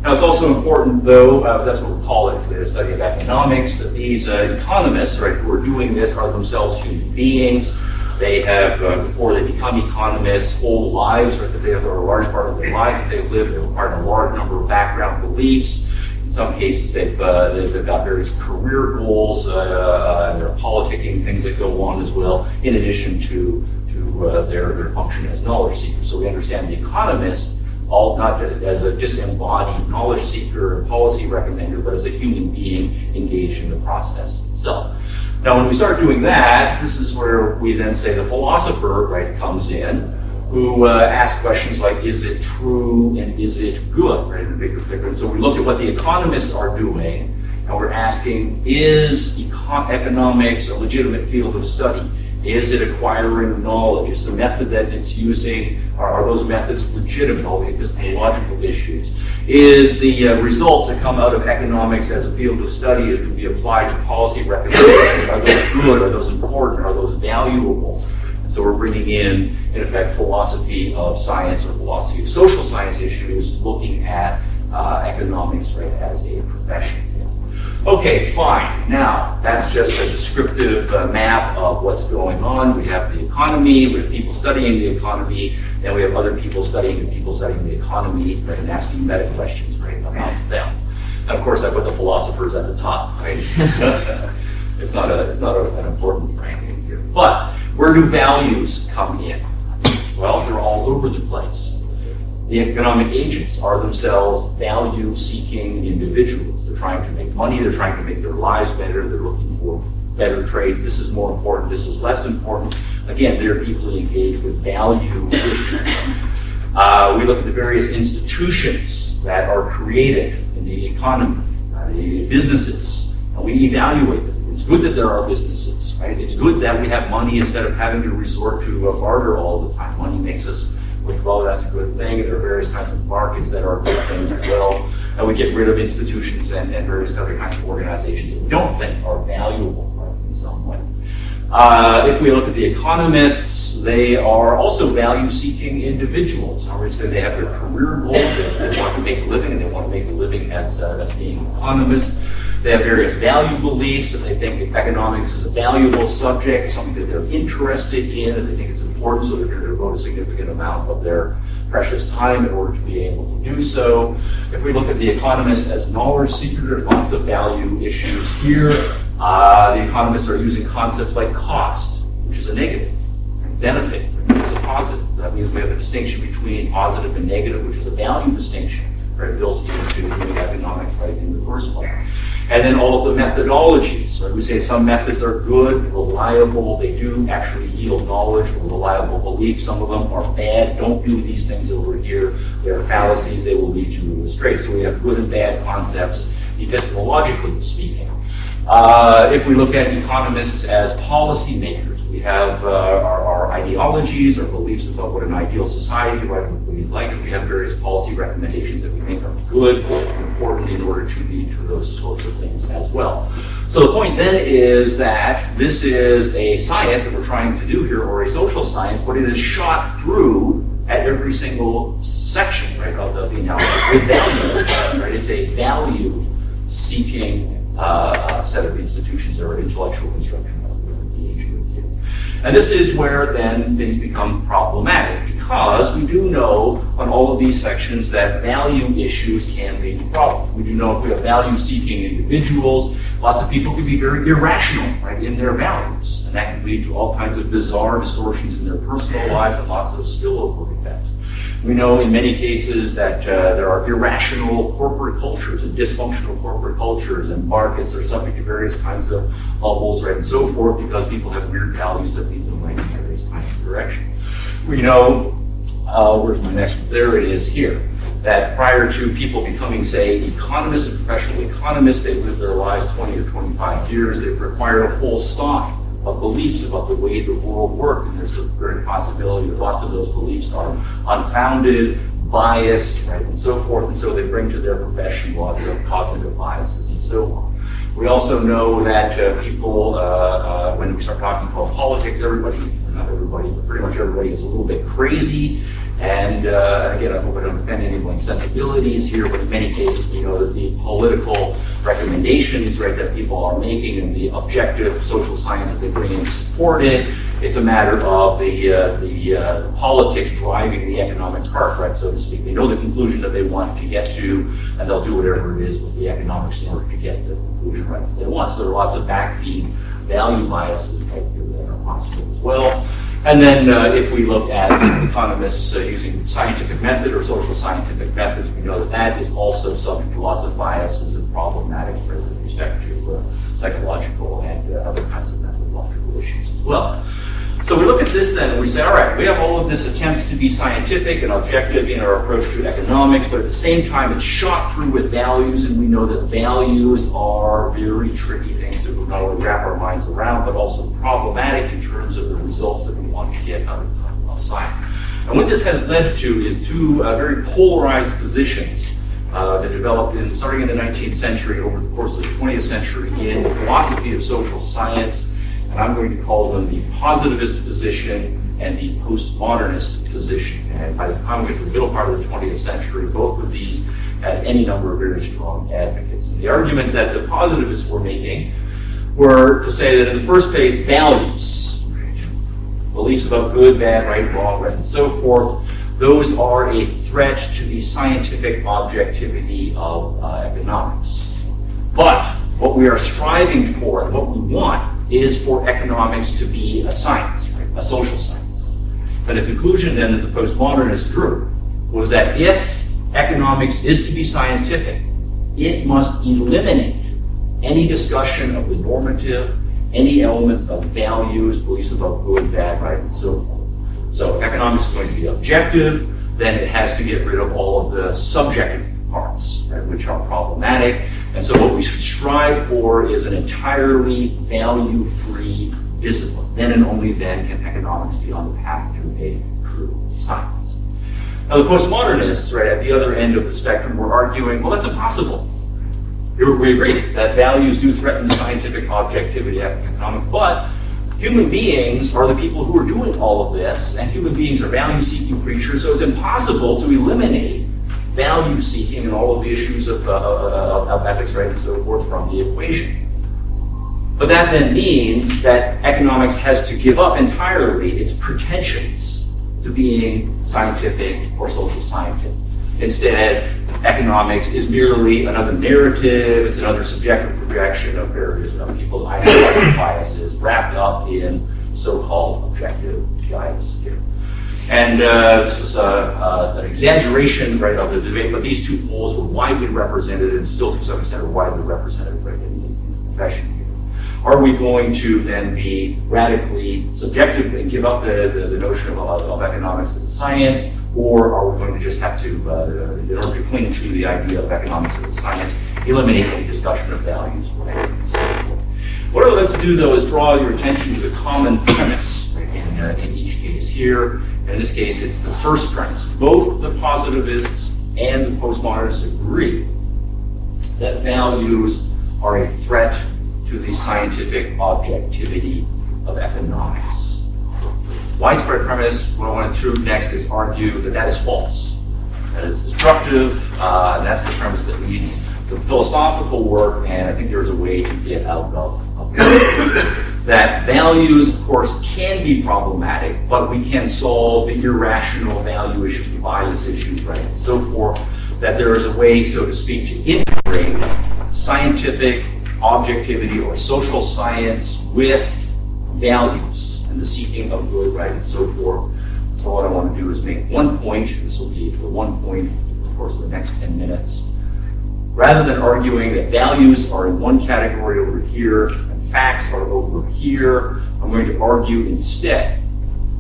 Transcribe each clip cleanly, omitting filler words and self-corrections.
Now, it's also important, though, that's what we call it, the study of economics, that these economists, right, who are doing this are themselves human beings. They have, before they become economists, whole lives, right, that they have a large part of their life that they've lived. They've acquired a large number of background beliefs. In some cases, they've got various career goals, and there are politicking things that go on as well, in addition to their function as knowledge seekers. So we understand the economist not as a disembodied knowledge seeker, policy recommender, but as a human being engaged in the process itself. Now, when we start doing that, this is where we then say the philosopher, right, comes in, who asks questions like, is it true and is it good, right, in the bigger picture. And so we look at what the economists are doing, and we're asking, is economics a legitimate field of study? Is it acquiring knowledge? Is the method that it's using, are those methods legitimate, all the epistemological issues? Is the results that come out of economics as a field of study that can be applied to policy recommendations, are those good, are those important, are those valuable? And so we're bringing in effect, philosophy of science or philosophy of social science issues, looking at economics, right, as a profession. Okay, fine. Now, that's just a descriptive map of what's going on. We have the economy, we have people studying the economy, then we have other people studying the economy, right, and asking meta questions, right, about them. And of course, I put the philosophers at the top, right? It's not an important ranking here. But where do values come in? Well, they're all over the place. The economic agents are themselves value-seeking individuals. They're trying to make money, they're trying to make their lives better, they're looking for better trades. This is more important, this is less important. Again, they're deeply engaged with value issues. We look at the various institutions that are created in the economy, the businesses, and we evaluate them. It's good that there are businesses, right? It's good that we have money instead of having to resort to barter all the time. Money makes us think, well, that's a good thing. There are various kinds of markets that are good things as well. And we get rid of institutions and various other kinds of organizations that we don't think are valuable, right, in some way. If we look at the economists, they are also value-seeking individuals. I would say they have their career goals. They want to make a living, and they want to make a living as being economists. They have various value beliefs that they think economics is a valuable subject, something that they're interested in, and they think it's important, so they're going to devote a significant amount of their precious time in order to be able to do so. If we look at the economists as knowledge seekers, there's lots of value issues here. The economists are using concepts like cost, which is a negative, and benefit, which is a positive. That means we have a distinction between positive and negative, which is a value distinction, right, built into doing economics, right, in the first place. And then all of the methodologies, right? We say some methods are good, reliable, they do actually yield knowledge or reliable belief. Some of them are bad, don't do these things over here. They're fallacies, they will lead you astray. So we have good and bad concepts, epistemologically speaking. If we look at economists as policymakers, we have our ideologies, our beliefs about what an ideal society, right, we'd like, and we have various policy recommendations that we think are good and important in order to lead to those sorts of things as well. So the point then is that this is a science that we're trying to do here, or a social science, but it is shot through at every single section, right, of the analysis with value, right? It's a value-seeking set of institutions or intellectual construction. And this is where then things become problematic, because we do know on all of these sections that value issues can lead to problems. We do know if we have value-seeking individuals, lots of people can be very irrational, right, in their values, and that can lead to all kinds of bizarre distortions in their personal lives and lots of spillover effects. We know in many cases that there are irrational corporate cultures and dysfunctional corporate cultures, and markets are subject to various kinds of bubbles, right, and so forth, because people have weird values that lead them right in various kinds of direction. We know, where's my next one? There it is here, that prior to people becoming, say, economists and professional economists, they lived their lives 20 or 25 years, they've acquired a whole stock of beliefs about the way the world works, and there's a very possibility that lots of those beliefs are unfounded, biased, right, and so forth, and so they bring to their profession lots of cognitive biases and so on. We also know that people, when we start talking about politics, everybody, not everybody, but pretty much everybody is a little bit crazy And again, I hope I don't offend anyone's sensibilities here, but in many cases we know that the political recommendations, right, that people are making and the objective social science that they bring in to support it, it's a matter of the politics driving the economic cart, right, so to speak. They know the conclusion that they want to get to, and they'll do whatever it is with the economics in order to get the conclusion right that they want. So there are lots of backfeed value biases right here that are possible as well. And then if we look at economists using scientific method or social scientific methods, we know that that is also subject to lots of biases and problematic with respect to psychological and other kinds of methodological issues as well. So we look at this then and we say, all right, we have all of this attempt to be scientific and objective in our approach to economics, but at the same time it's shot through with values, and we know that values are very tricky things to not only wrap our minds around, but also problematic in terms of the results that we want to get out of science. And what this has led to is two very polarized positions that developed starting in the 19th century over the course of the 20th century in the philosophy of social science. And I'm going to call them the positivist position and the postmodernist position. And by the time we get to the middle part of the 20th century, both of these had any number of very strong advocates. And the argument that the positivists were making were to say that in the first place, values, beliefs about good, bad, right, wrong, right, and so forth, those are a threat to the scientific objectivity of economics. But what we are striving for and what we want is for economics to be a science, right? A social science. But the conclusion then that the postmodernists drew was that if economics is to be scientific, it must eliminate any discussion of the normative, any elements of values, beliefs about good, bad, right, and so forth. So if economics is going to be objective, then it has to get rid of all of the subjective parts, right, which are problematic. And so what we should strive for is an entirely value-free discipline. Then and only then can economics be on the path to a true science. Now the postmodernists, right, at the other end of the spectrum were arguing, well, that's impossible. We agree that values do threaten the scientific objectivity of economics, but human beings are the people who are doing all of this, and human beings are value-seeking creatures, so it's impossible to eliminate value-seeking and all of the issues of ethics, right, and so forth from the equation. But that then means that economics has to give up entirely its pretensions to being scientific or social scientific. Instead, economics is merely another narrative, it's another subjective projection of various people's ideological biases wrapped up in so-called objective guidance here. And this is an exaggeration, right, of the debate, but these two poles were widely represented and still to some extent are widely represented, right, in the profession here. Are we going to then be radically subjective and give up the notion of economics as a science, or are we going to just have to, in order to cling to the idea of economics as a science, eliminate any discussion of values, right, and so forth? What I would like to do, though, is draw your attention to the common premise, right, in each case here. In this case, it's the first premise. Both the positivists and the postmodernists agree that values are a threat to the scientific objectivity of economics. Widespread premise, what I want to do next is argue that that is false, that it's destructive, and that's the premise that needs some philosophical work, and I think there's a way to get out of that values, of course, can be problematic, but we can solve the irrational value issues, the bias issues, right, and so forth, that there is a way, so to speak, to integrate scientific objectivity or social science with values and the seeking of good, right, and so forth. So what I want to do is make one point. This will be the one point, of course, in the next 10 minutes. Rather than arguing that values are in one category over here and facts are over here, I'm going to argue instead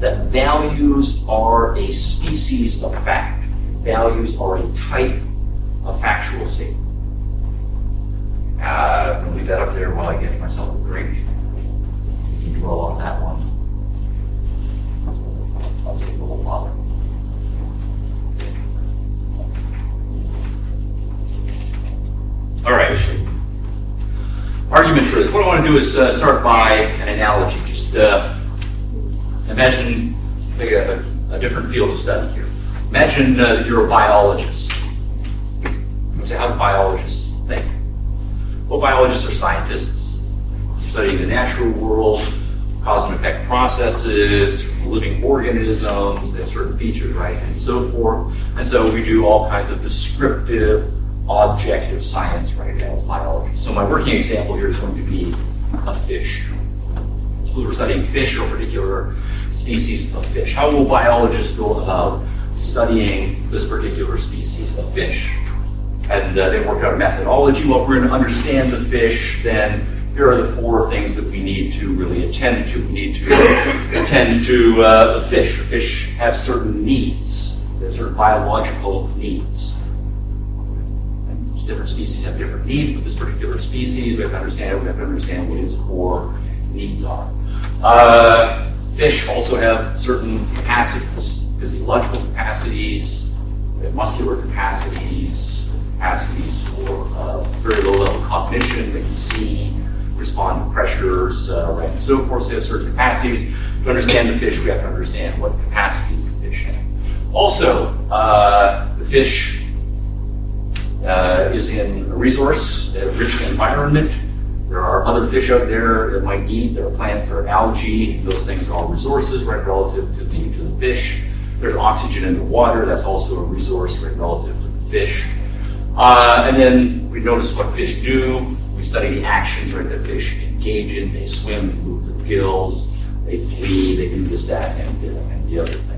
that values are a species of fact. Values are a type of factual statement. I'm going to leave that up there while I get myself a drink. You can roll on that one. I'll take a little while. All right. Argument for this. What I want to do is start by an analogy. Just imagine a different field of study here. Imagine that you're a biologist. So how do biologists think? Well, biologists are scientists, studying the natural world, cause and effect processes, living organisms, they have certain features, right, and so forth. And so we do all kinds of descriptive, objective science, right, as biology. So my working example here is going to be a fish. Suppose we're studying fish or a particular species of fish. How will biologists go about studying this particular species of fish? And they worked out a methodology. Well, if we're going to understand the fish, then here are the 4 things that we need to really attend to. We need to attend to the fish. The fish have certain needs. There's certain biological needs. And different species have different needs, but this particular species, we have to understand it. We have to understand what its core needs are. Fish also have certain capacities, physiological capacities, they have muscular capacities for very low level cognition. They can see, respond to pressures, right, and so forth. So they have certain capacities. To understand the fish, we have to understand what capacities the fish have. Also, the fish is in a resource-rich environment. There are other fish out there that might eat. There are plants, there are algae. Those things are all resources, right, relative to the fish. There's oxygen in the water. That's also a resource, right, relative to the fish. And then we notice what fish do. We study the actions, right, that fish engage in. They swim, they move their gills, they flee, they do this, that, and the other thing.